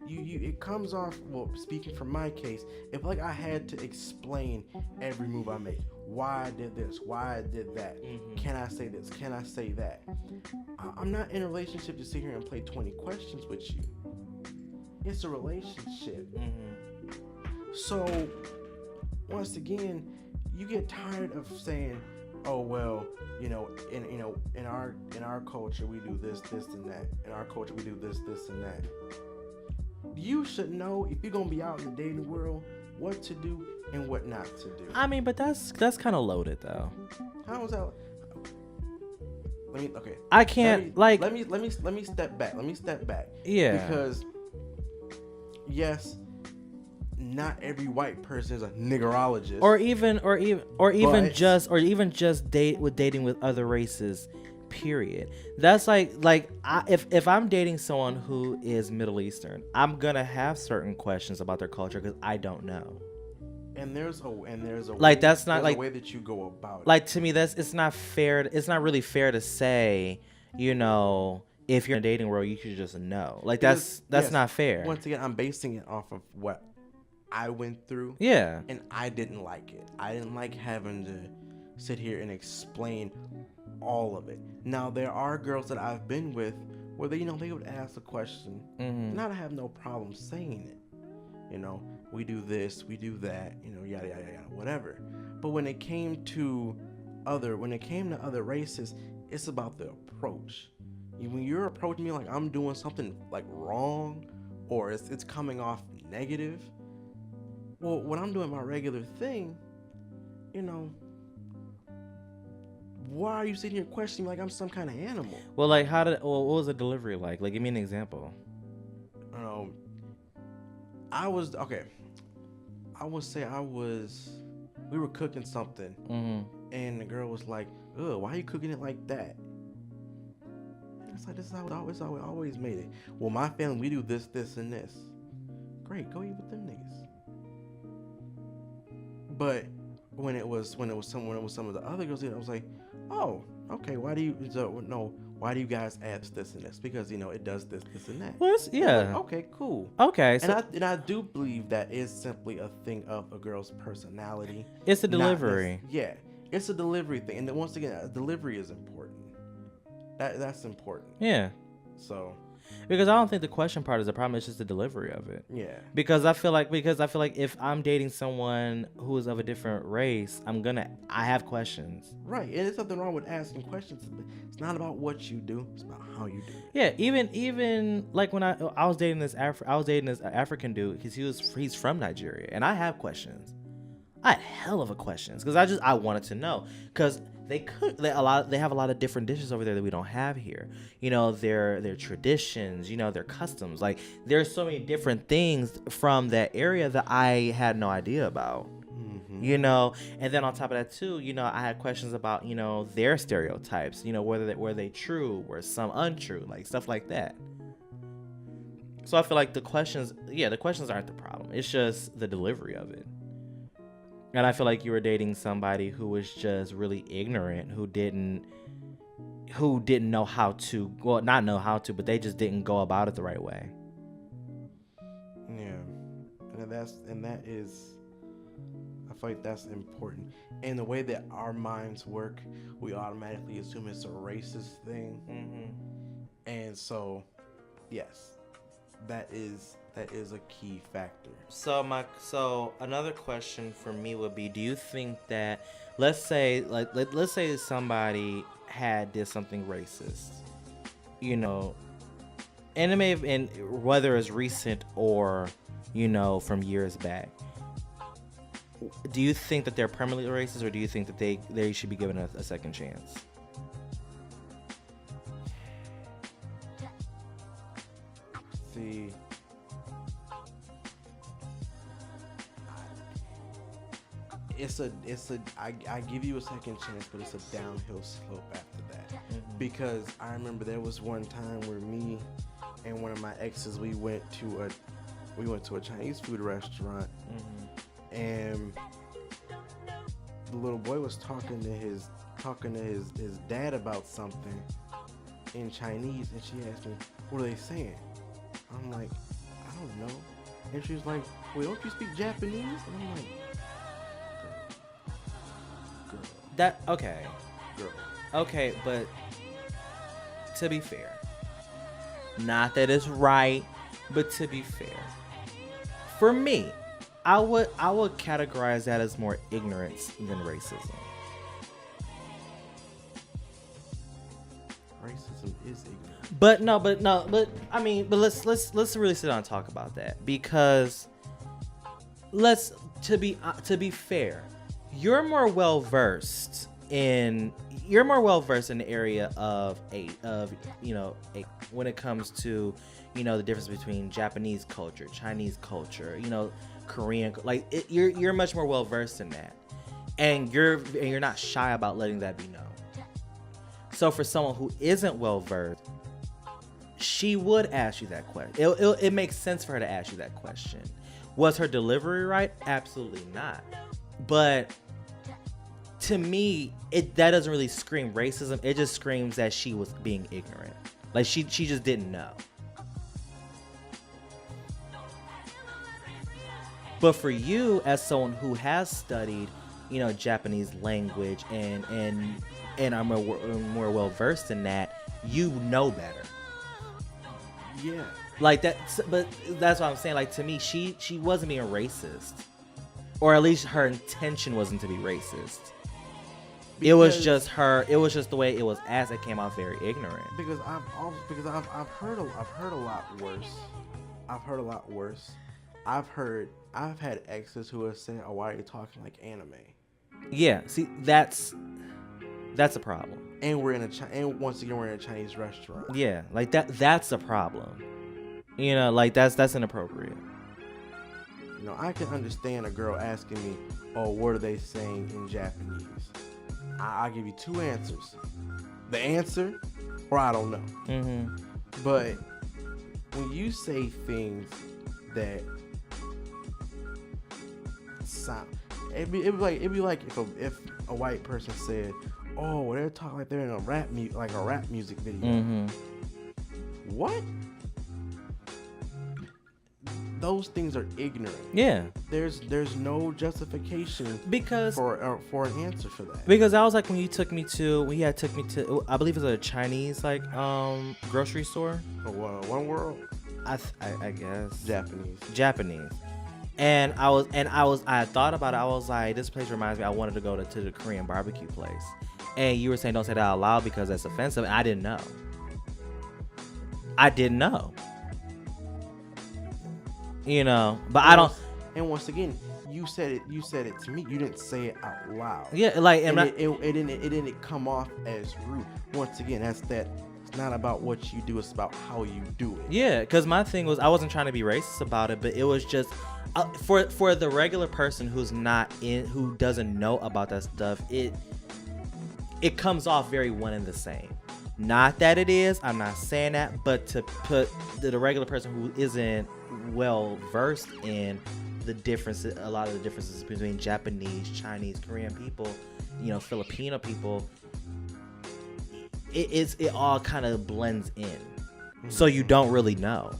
S2: it comes off, well, speaking from my case, if like I had to explain every move I make, why I did this, why I did that, mm-hmm. Can I say this, can I say that? I'm not in a relationship to sit here and play 20 questions with you. It's a relationship. Mm-hmm. So once again, you get tired of saying, "Oh well, in our culture we do this, and that. In our culture we do this, and that." You should know, if you're gonna be out in the dating world, what to do and what not to do.
S1: I mean, but that's kind of loaded though.
S2: How is that?
S1: I can't
S2: let me step back.
S1: Yeah.
S2: Because yes, not every white person is a niggerologist, or even just dating with other races, period. That's if I'm dating someone who is Middle Eastern, I'm gonna have certain questions about their culture because I don't know. And there's a
S1: like, that's not like
S2: a way that you go about it.
S1: Like, to me, it's not fair. It's not really fair to say, if you're in a dating world, you should just know. Like, that's not fair.
S2: Once again, I'm basing it off of what I went through. Yeah. And I didn't like it. I didn't like having to sit here and explain all of it. Now, there are girls that I've been with where they would ask a question, mm-hmm. and I'd have no problem saying it. We do this, we do that, yada yada yada, whatever. But when it came to other races, it's about the approach. When you're approaching me like I'm doing something like wrong, or it's coming off negative, well, when I'm doing my regular thing, why are you sitting here questioning me like I'm some kind of animal?
S1: Well, like, what was the delivery like? Like, give me an example.
S2: We were cooking something, mm-hmm. and the girl was like, "Ugh, why are you cooking it like that?" And it's like, this is how I always made it. Well, my family, we do this, this, and this. Great, go eat with them niggas. But when it was some of the other girls, I was like, "Oh, okay. Why why do you guys add this and this? Because, it does this, this, and that.
S1: Well,
S2: And I'm like, okay, cool.
S1: Okay, so
S2: And I do believe that is simply a thing of a girl's personality.
S1: it's the
S2: not
S1: delivery.
S2: yeah, it's a delivery thing. And then once again, delivery is important. That's important.
S1: Yeah.
S2: So,
S1: Because I don't think the question part is the problem. It's just the delivery of it.
S2: yeah.
S1: Because I feel like if I'm dating someone who is of a different race, I have questions.
S2: Right. And there's nothing wrong with asking questions. It's not about what you do. It's about how you do it.
S1: Yeah. Even like when I was dating this African dude because he's from Nigeria, and I have questions. I had hell of a questions because I wanted to know because they have a lot of different dishes over there that we don't have here. Their traditions, their customs. Like there's so many different things from that area that I had no idea about. Mm-hmm. And then on top of that too, I had questions about, their stereotypes, were they true, were some untrue, like stuff like that. So I feel like the questions aren't the problem. It's just the delivery of it. And I feel like you were dating somebody who was just really ignorant, who didn't know how to, well, not know how to, but they just didn't go about it the right way.
S2: Yeah. And that is, I feel like that's important. And the way that our minds work, we automatically assume it's a racist thing.
S1: Mm-hmm.
S2: And so, yes, that is a key factor.
S1: So another question for me would be, do you think that let's say somebody did something racist, and it may have been whether it's recent or from years back, do you think that they're permanently racist, or do you think that they should be given a second chance?
S2: See, I give you a second chance, but it's a downhill slope after that. Mm-hmm. Because I remember there was one time where me and one of my exes, we went to a Chinese food restaurant, mm-hmm. and the little boy was talking to his dad about something in Chinese, and she asked me, "What are they saying?" I'm like, "I don't know." And she was like, "Well, don't you speak Japanese?" And I'm like, Girl.
S1: Okay, but to be fair, not that it's right, but to be fair, for me, I would categorize that as more ignorance than racism.
S2: Racism is ignorant.
S1: But let's really sit down and talk about that, because to be fair, you're more well versed in the area of when it comes to the difference between Japanese culture, Chinese culture, Korean, you're much more well versed in that, and you're not shy about letting that be known. So for someone who isn't well versed, she would ask you that question. It makes sense for her to ask you that question. Was her delivery right? Absolutely not. But to me, that doesn't really scream racism. It just screams that she was being ignorant. Like she just didn't know. But for you, as someone who has studied, Japanese language and are more well versed in that, you know better.
S2: Yeah.
S1: Like that, but that's what I'm saying. Like to me, she wasn't being racist. Or at least her intention wasn't to be racist. It was just the way it was asked. It came out very ignorant.
S2: Because I've heard a lot worse. I've had exes who have said, "Oh, why are you talking like anime?"
S1: Yeah, see, that's a problem.
S2: And once again we're in a Chinese restaurant.
S1: Yeah, like that's a problem. That's inappropriate.
S2: I can understand a girl asking me, "Oh, what are they saying in Japanese?" I'll give you two answers. The answer, or I don't know.
S1: Mm-hmm.
S2: But when you say things that sound, it'd be like if a white person said, oh, they're talking like they're in a rap music video.
S1: Mm-hmm.
S2: What? Those things are ignorant.
S1: Yeah.
S2: There's no justification
S1: Because
S2: for an answer for that.
S1: Because I was like, when you took me to, I believe it was a Chinese grocery store.
S2: One World.
S1: I guess
S2: Japanese.
S1: And I thought about it. I was like, this place reminds me. I wanted to go to the Korean barbecue place, and you were saying don't say that out loud because that's offensive. And I didn't know. But I don't.
S2: And once again, you said it to me. You didn't say it out loud.
S1: Yeah,
S2: it didn't come off as rude. Once again, it's not about what you do. It's about how you do it.
S1: Yeah, because my thing was I wasn't trying to be racist about it, but it was just for the regular person who doesn't know about that stuff. It comes off very one and the same. Not that it is. I'm not saying that, but to put the regular person who isn't well versed in a lot of the differences between Japanese, Chinese, Korean people, Filipino people, it all kind of blends in. So you don't really know.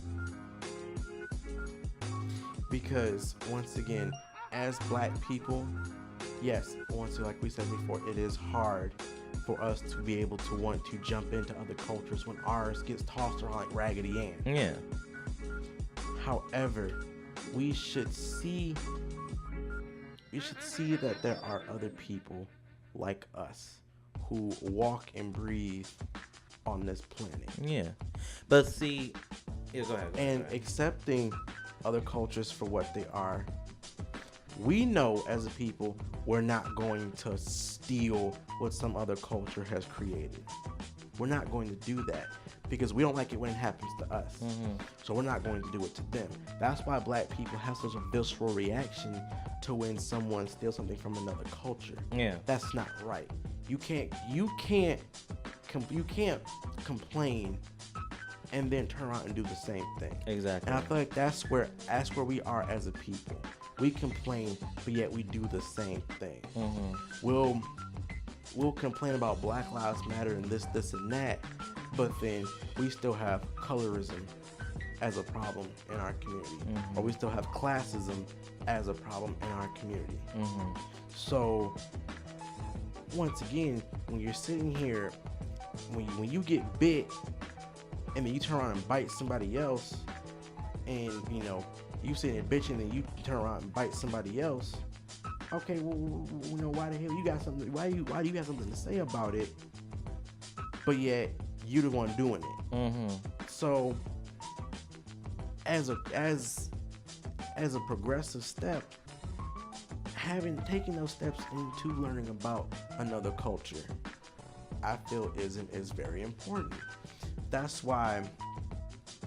S2: Because once again, as Black people, yes, like we said before, it is hard for us to be able to want to jump into other cultures when ours gets tossed around like Raggedy Ann.
S1: Yeah.
S2: However, we should see that there are other people like us who walk and breathe on this planet.
S1: Yeah. But see, go ahead.
S2: And accepting other cultures for what they are. We know as a people we're not going to steal what some other culture has created. We're not going to do that because we don't like it when it happens to us. Mm-hmm. So we're not going to do it to them. That's why Black people have such a visceral reaction to when someone steals something from another culture.
S1: Yeah.
S2: That's not right. You can't complain and then turn around and do the same thing.
S1: Exactly.
S2: And I feel like that's where we are as a people. We complain, but yet we do the same thing. Mm-hmm. We'll complain about Black Lives Matter and this and that, but then we still have colorism as a problem in our community, mm-hmm. or we still have classism as a problem in our community. Mm-hmm. So once again, when you're sitting here, when you get bit, and then you turn around and bite somebody else, and you sitting there bitching, and you turn around and bite somebody else. Okay, well, why the hell you got something? Why do you have something to say about it? But yet you're the one doing it. Mm-hmm. So, as a progressive step, taking those steps into learning about another culture, I feel is very important. That's why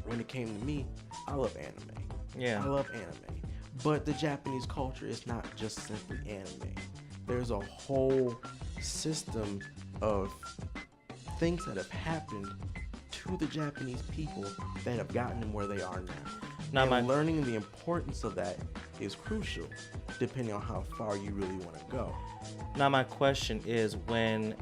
S2: when it came to me, I love anime.
S1: Yeah.
S2: I love anime. But the Japanese culture is not just simply anime. There's a whole system of things that have happened to the Japanese people that have gotten them where they are now. Learning the importance of that is crucial, depending on how far you really want to go.
S1: Now, my question is, when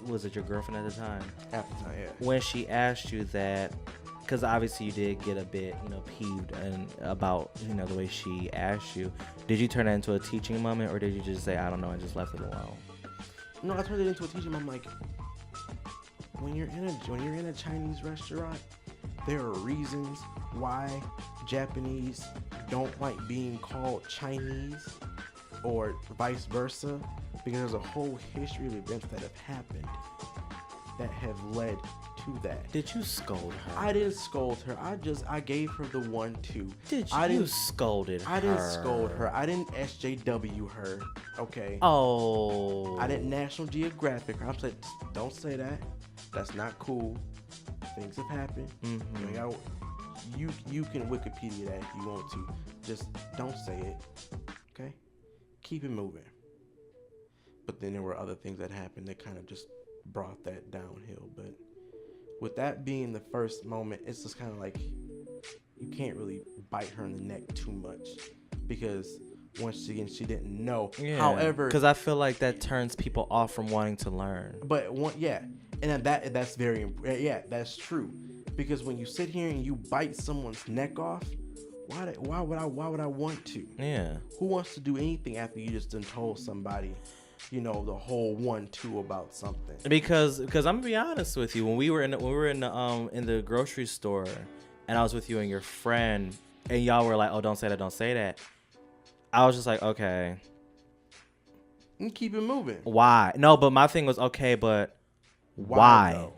S1: was it your girlfriend at the time?
S2: At the time, yeah.
S1: When she asked you that, because obviously you did get a bit, peeved about, the way she asked you. Did you turn that into a teaching moment, or did you just say, I don't know, and just left it alone?
S2: No, I turned it into a teaching moment. Like, when you're in a Chinese restaurant, there are reasons why Japanese don't like being called Chinese, or vice versa, because there's a whole history of events that have happened that have led to that.
S1: Did you scold her?
S2: I didn't scold her. I gave her the 1-2.
S1: You scolded her?
S2: I didn't scold her. I didn't SJW her. Okay.
S1: Oh.
S2: I didn't National Geographic her. I'm saying, don't say that. That's not cool. Things have happened. Mm-hmm. You can Wikipedia that if you want to. Just don't say it. Okay? Keep it moving. But then there were other things that happened that kind of just brought that downhill. But with that being the first moment, it's just kind of like you can't really bite her in the neck too much, because once again she didn't know.
S1: Yeah.
S2: However,
S1: because I feel like that turns people off from wanting to learn.
S2: But and that's very important. Yeah, that's true. Because when you sit here and you bite someone's neck off, why would I want to?
S1: Yeah.
S2: Who wants to do anything after you just done told somebody, the whole 1-2 about something?
S1: Because I'm gonna be honest with you, when we were in the grocery store, and I was with you and your friend, and y'all were like, "Oh, don't say that." I was just like, okay.
S2: And keep it moving.
S1: Why? No, but my thing was, okay, but why?
S2: Though?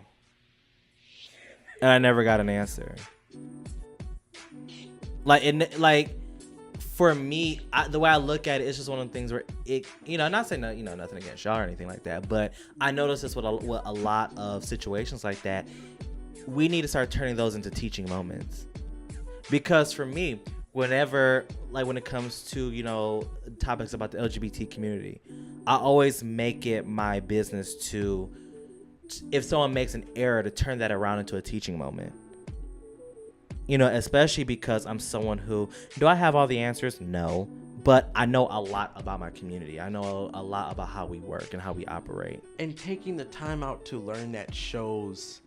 S1: And I never got an answer. For me, the way I look at it, it's just one of the things where it, not saying that, nothing against y'all or anything like that, but I noticed this with a lot of situations like that. We need to start turning those into teaching moments. Because for me, whenever, when it comes to, topics about the LGBT community, I always make it my business to, if someone makes an error, to turn that around into a teaching moment. Especially because I'm someone who, do I have all the answers? No. But I know a lot about my community. I know a lot about how we work and how we operate.
S2: And taking the time out to learn that shows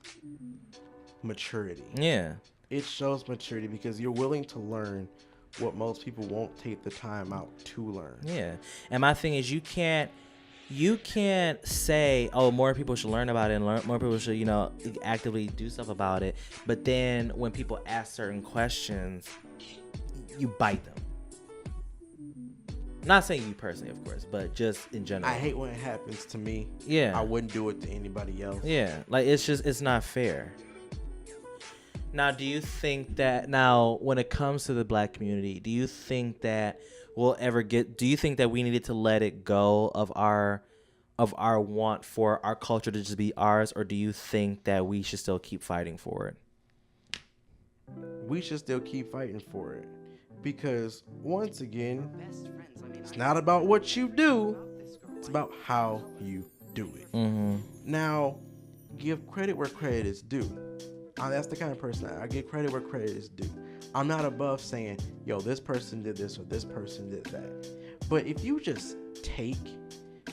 S2: maturity.
S1: Yeah.
S2: It shows maturity because you're willing to learn what most people won't take the time out to learn.
S1: Yeah. And my thing is, you can't say, oh, more people should learn about it and more people should, actively do stuff about it. But then when people ask certain questions, you bite them. Not saying you personally, of course, but just in general.
S2: I hate when it happens to me.
S1: Yeah.
S2: I wouldn't do it to anybody else.
S1: Yeah. It's not fair. Now, do you think that when it comes to the Black community, do you think that do you think that we needed to let it go of our want for our culture to just be ours, or do you think that we should still keep fighting for it?
S2: We should still keep fighting for it because, once again, it's not about what you do, it's about how you do it.
S1: Mm-hmm.
S2: Now, give credit where credit is due. That's the kind of person I give credit where credit is due. I'm not above saying, yo, this person did this or this person did that. But if you just take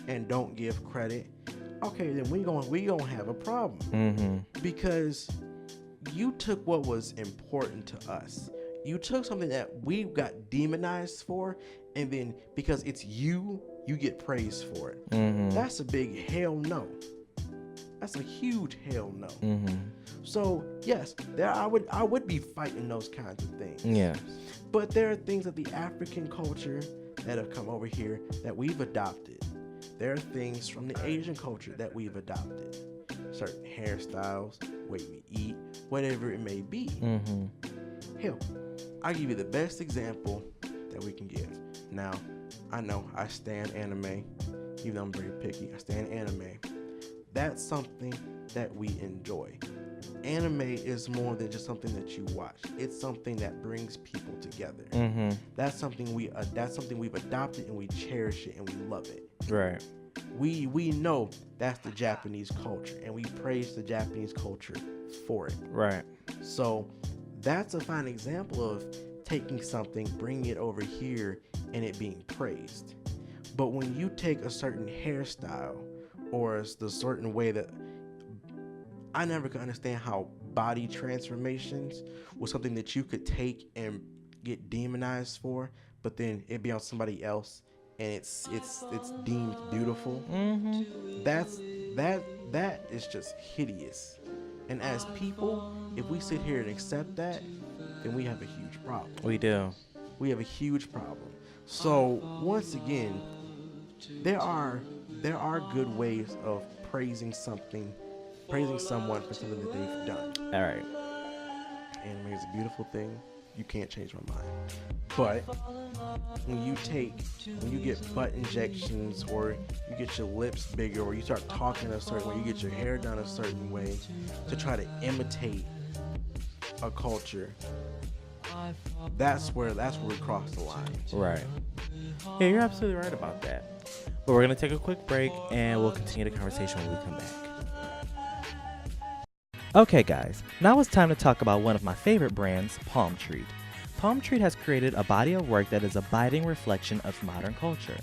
S2: and don't give credit, okay, then we gonna have a problem.
S1: Mm-hmm.
S2: Because you took what was important to us. You took something that we got demonized for, and then because it's you get praised for it.
S1: Mm-hmm.
S2: That's a big hell no. That's a huge hell no.
S1: Mm-hmm.
S2: So yes, I would be fighting those kinds of things.
S1: Yeah.
S2: But there are things of the African culture that have come over here that we've adopted. There are things from the Asian culture that we've adopted. Certain hairstyles, way we eat, whatever it may be.
S1: Mm-hmm.
S2: Hell, I'll give you the best example that we can give. Now, I know I stand anime, even though I'm very picky. I stand anime. That's something that we enjoy. Anime is more than just something that you watch. It's something that brings people together.
S1: Mm-hmm.
S2: That's something we've adopted, and we cherish it and we love it.
S1: Right.
S2: We know that's the Japanese culture, and we praise the Japanese culture for it.
S1: Right.
S2: So that's a fine example of taking something, bringing it over here, and it being praised. But when you take a certain hairstyle or the certain way that I never could understand how body transformations was something that you could take and get demonized for, but then it be on somebody else and it's deemed beautiful.
S1: Mm-hmm.
S2: That is just hideous. And as people, if we sit here and accept that, then we have a huge problem.
S1: We do.
S2: We have a huge problem. So once again, there are good ways of praising someone for something that they've done.
S1: All right.
S2: Anime is a beautiful thing. You can't change my mind. But when you get butt injections, or you get your lips bigger, or you start talking a certain way, you get your hair done a certain way to try to imitate a culture, that's where we cross the line.
S1: Right. Yeah, you're absolutely right about that. But we're going to take a quick break, and we'll continue the conversation when we come back. Okay, guys, now it's time to talk about one of my favorite brands, Palm Treat. Palm Tree has created a body of work that is a biting reflection of modern culture.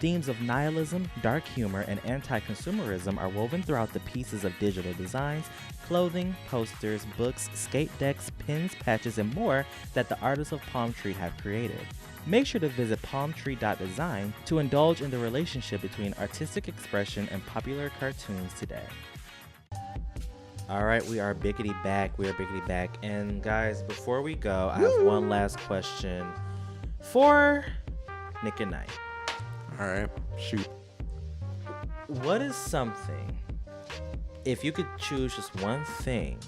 S1: Themes of nihilism, dark humor, and anti-consumerism are woven throughout the pieces of digital designs, clothing, posters, books, skate decks, pins, patches, and more that the artists of Palm Tree have created. Make sure to visit palmtree.design to indulge in the relationship between artistic expression and popular cartoons today. All right, we are biggity back. And guys, before we go, I have one last question for Nick and Knight.
S2: All right, shoot.
S1: What is something, if you could choose just one thing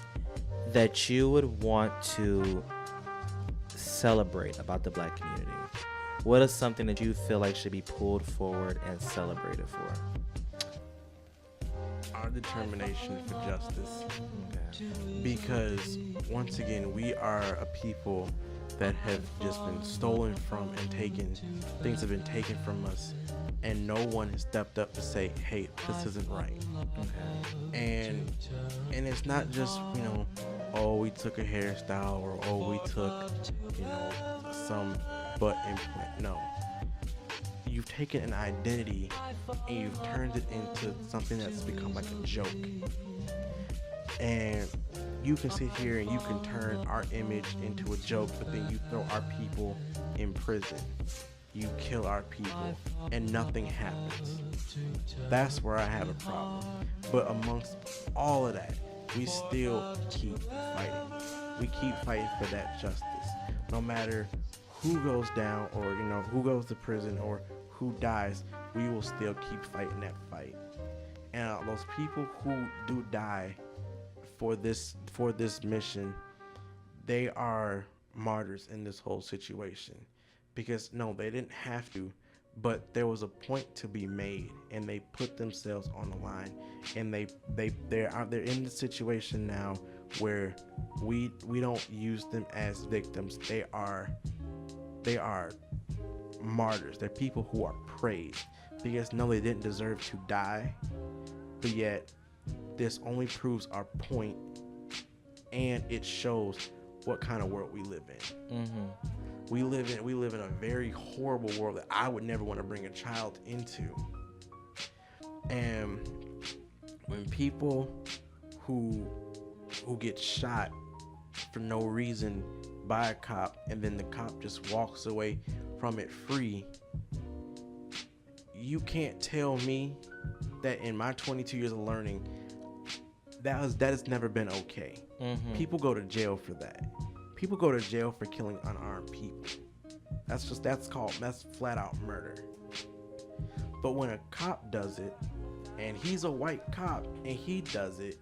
S1: that you would want to celebrate about the Black community? What is something that you feel like should be pulled forward and celebrated for?
S2: Our determination for justice.
S1: Okay.
S2: Because once again, we are a people that have just been stolen from and taken. Things have been taken from us, and no one has stepped up to say, hey, this isn't right.
S1: Okay.
S2: And it's not just, oh, we took a hairstyle, or oh, we took, some butt implant. No. You've taken an identity and you've turned it into something that's become like a joke. And you can sit here and you can turn our image into a joke, but then you throw our people in prison. You kill our people and nothing happens. That's where I have a problem. But amongst all of that, we still keep fighting. We keep fighting for that justice. No matter who goes down, or who goes to prison, or who dies, we will still keep fighting that fight. And those people who do die for this mission, they are martyrs in this whole situation. Because no, they didn't have to, but there was a point to be made, and they put themselves on the line, and they're in the situation now where we don't use them as victims. They are martyrs. They're people who are praised, because no, they didn't deserve to die, but yet this only proves our point, and it shows what kind of world we live in.
S1: Mm-hmm.
S2: We live in a very horrible world that I would never want to bring a child into. And when people who get shot for no reason by a cop, and then the cop just walks away from it free, you can't tell me that in my 22 years of learning that has never been okay.
S1: Mm-hmm.
S2: People go to jail for that. People go to jail for killing unarmed people. That's flat out murder. But when a cop does it, and he's a white cop and he does it,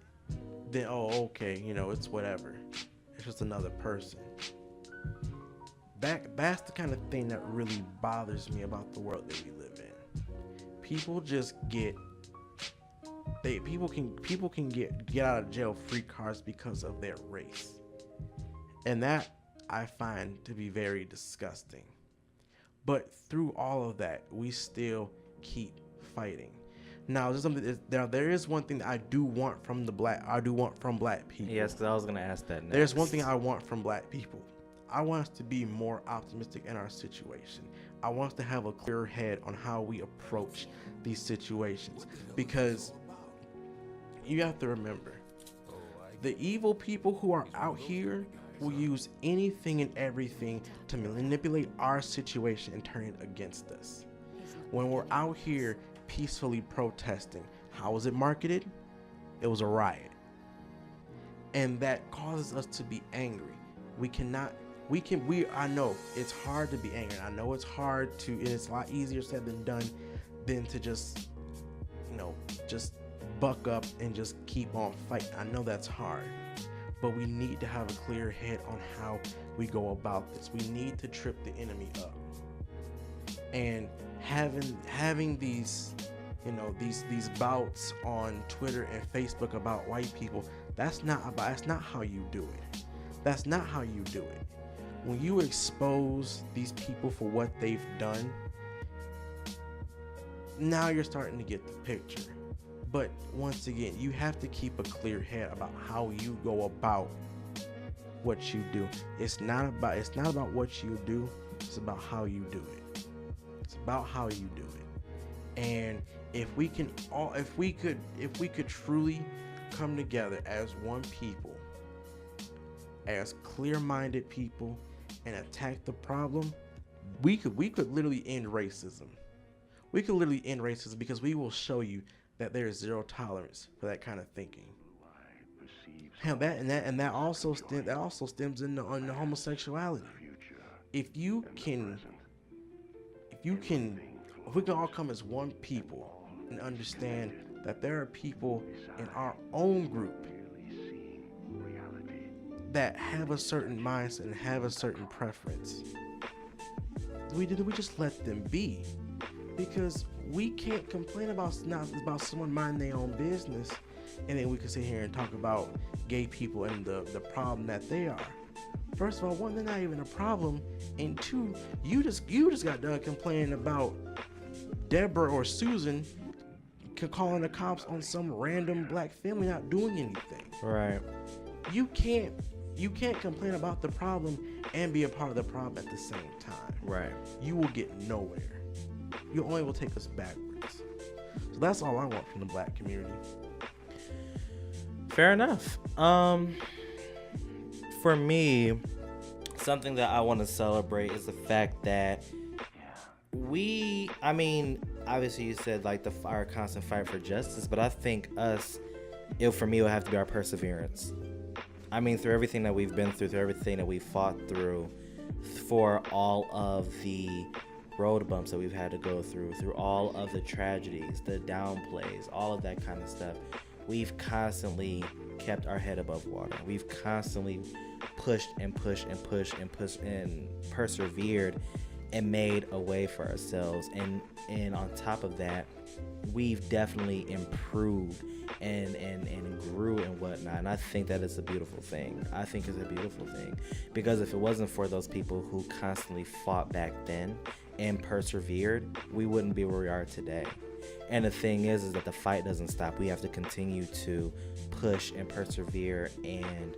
S2: then okay, it's whatever. It's just another person. That's the kind of thing that really bothers me about the world that we live in. People just people can get out of jail free cards because of their race. And that I find to be very disgusting. But through all of that, we still keep fighting. Now, there is one thing that I do want from black people.
S1: Yes, because I was gonna ask that next.
S2: There's one thing I want from black people. I want us to be more optimistic in our situation. I want us to have a clear head on how we approach these situations, because you have to remember, the evil people who are out here will use anything and everything to manipulate our situation and turn it against us. When we're out here peacefully protesting, how was it marketed? It was a riot. And that causes us to be angry. I know it's hard to be angry. I know it's hard to, and it's a lot easier said than done than to just buck up and just keep on fighting. I know that's hard. But we need to have a clear head on how we go about this. We need to trip the enemy up. And having these bouts on Twitter and Facebook about white people, that's not how you do it. That's not how you do it. When you expose these people for what they've done, now you're starting to get the picture. But once again, you have to keep a clear head about how you go about what you do. It's not about what you do. It's about how you do it. It's about how you do it. And if we could truly come together as one people, as clear-minded people, and attack the problem, we could literally end racism. We could literally end racism because we will show you that there is zero tolerance for that kind of thinking. Hell, that also stems into homosexuality. If we can all come as one people and understand that there are people in our own group that have a certain mindset and have a certain preference, we just let them be, because we can't complain about someone minding their own business, and then we can sit here and talk about gay people and the problem that they are. First of all, one, they're not even a problem, and two, you just got done complaining about Deborah or Susan calling the cops on some random black family not doing anything.
S1: Right.
S2: You can't complain about the problem and be a part of the problem at the same time.
S1: Right.
S2: You will get nowhere. You only will take us backwards. So that's all I want from the black community.
S1: Fair enough. For me, something that I want to celebrate is the fact that obviously you said like our constant fight for justice, but I think for me, it would have to be our perseverance. I mean, through everything that we've been through everything that we've fought through, for all of the road bumps that we've had to go through all of the tragedies, the downplays, all of that kind of stuff, we've constantly kept our head above water. We've constantly pushed and persevered and made a way for ourselves. And on top of that, we've definitely improved and grew and whatnot. And I think that is a beautiful thing. I think it's a beautiful thing, because if it wasn't for those people who constantly fought back then and persevered, we wouldn't be where we are today. And the thing is that the fight doesn't stop. We have to continue to push and persevere and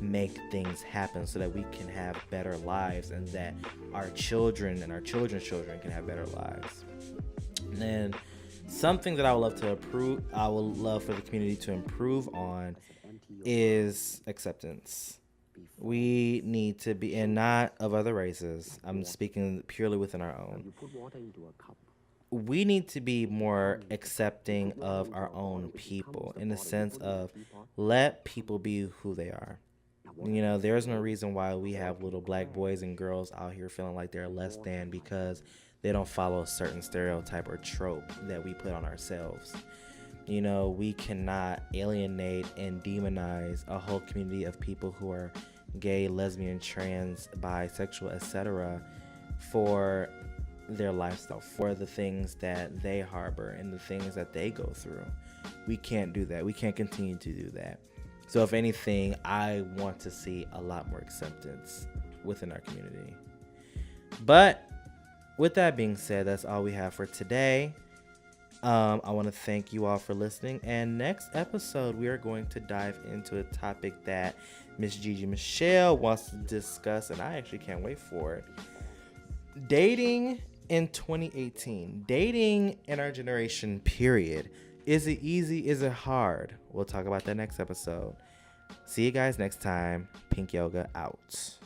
S1: make things happen so that we can have better lives, and that our children and our children's children can have better lives. And something that I would love for the community to improve on is acceptance. We need to be, and not of other races, I'm speaking purely within our own. We need to be more accepting of our own people, in the sense of let people be who they are. You know, there's no reason why we have little black boys and girls out here feeling like they're less than because they don't follow a certain stereotype or trope that we put on ourselves. You know, we cannot alienate and demonize a whole community of people who are gay, lesbian, trans, bisexual, etc. for their lifestyle, for the things that they harbor and the things that they go through. We can't do that. We can't continue to do that. So if anything, I want to see a lot more acceptance within our community. But with that being said, that's all we have for today. I want to thank you all for listening. And next episode, we are going to dive into a topic that Miss Gigi Michelle wants to discuss, and I actually can't wait for it. Dating in 2018. Dating in our generation, period. Is it easy? Is it hard? We'll talk about that next episode. See you guys next time. Pink Yoga out.